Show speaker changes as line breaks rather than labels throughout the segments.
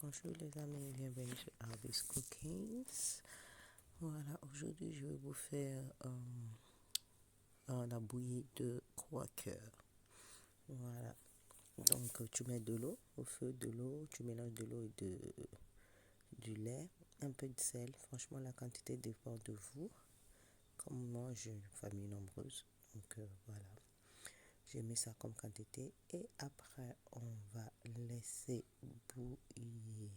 Bonjour les amis, bienvenue sur Arbis Cookings. Voilà, aujourd'hui je vais vous faire la bouillie de Quaker. Voilà, donc tu mets de l'eau au feu, de l'eau, tu mélanges de l'eau et du lait, un peu de sel. Franchement, la quantité dépend de vous. Comme moi, j'ai une famille nombreuse, donc voilà. J'ai mis ça comme quantité et après on va laisser bouillir.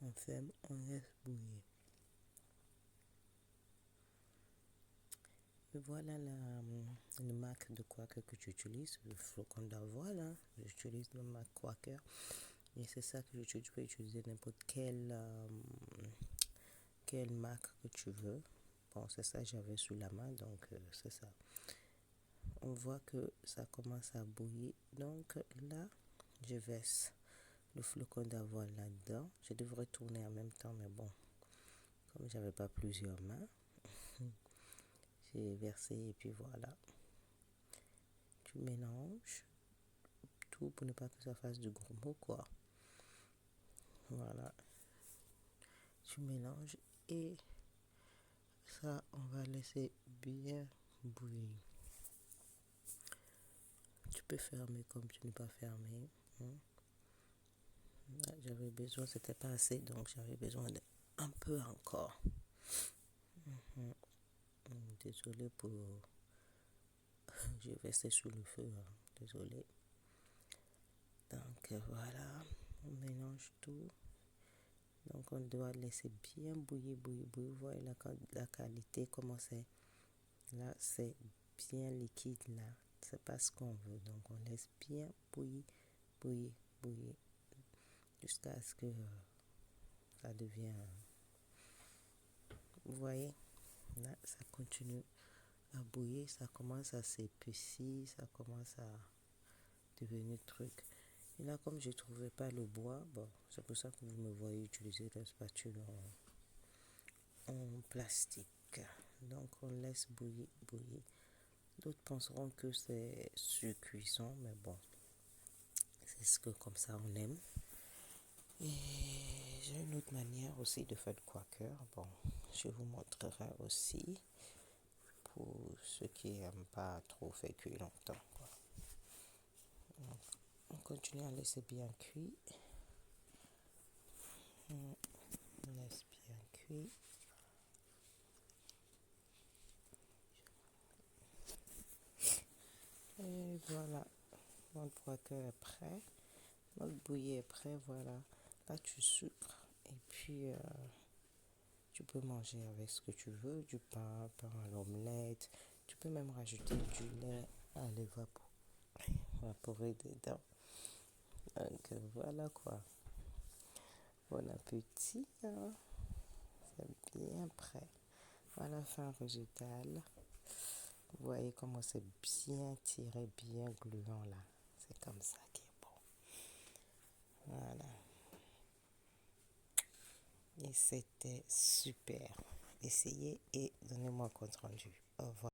On ferme, on laisse bouillir. Et voilà le Mac de Quaker que j'utilise, le flocon d'avoine. Hein. J'utilise le Mac Quaker. Et c'est ça que j'utilise. Tu peux utiliser n'importe quel Mac que tu veux. Bon, c'est ça que j'avais sous la main, donc c'est ça. On voit que ça commence à bouillir. Donc là, je verse le flocon d'avoine là-dedans. Je devrais tourner en même temps, mais bon, comme j'avais pas plusieurs mains, j'ai versé et puis voilà. Tu mélanges tout pour ne pas que ça fasse du gros mot, quoi. Voilà. Tu mélanges et ça, on va laisser bien bouillir. Tu peux fermer comme tu n'es pas fermé. Hein. J'avais besoin, c'était pas assez, donc j'avais besoin d'un peu encore. Désolé pour... J'ai resté sous le feu, hein. Désolé. Donc voilà, on mélange tout. Donc on doit laisser bien bouillir, bouillir, bouillir. Vous voyez la qualité, comment c'est. Là, c'est bien liquide là. C'est pas ce qu'on veut. Donc on laisse bien bouillir, bouillir, bouillir. Jusqu'à ce que ça devienne... Vous voyez, là, ça continue à bouillir. Ça commence à s'épaissir. Ça commence à devenir truc. Et là, comme je ne trouvais pas le bois, bon, c'est pour ça que vous me voyez utiliser la spatule en plastique. Donc, on laisse bouillir, bouillir. D'autres penseront que c'est sur cuisson, mais bon, c'est ce que comme ça on aime. Et j'ai une autre manière aussi de faire le Quaker. Bon, je vous montrerai aussi pour ceux qui n'aiment pas trop faire cuire longtemps, quoi. Donc, on continue à laisser bien cuire. On laisse bien cuire. Et voilà, notre Quaker est prêt. Notre bouillie est prêt, voilà. Là, tu sucres et puis tu peux manger avec ce que tu veux, du pain, pain à l'omelette. Tu peux même rajouter du lait à l'évaporer dedans. Donc voilà quoi. Bon appétit, hein. C'est bien prêt. Voilà, fin résultat là. Vous voyez comment c'est bien tiré, bien gluant là. C'est comme ça qui est bon. Voilà. Et c'était super. Essayez et donnez-moi un compte rendu. Au revoir.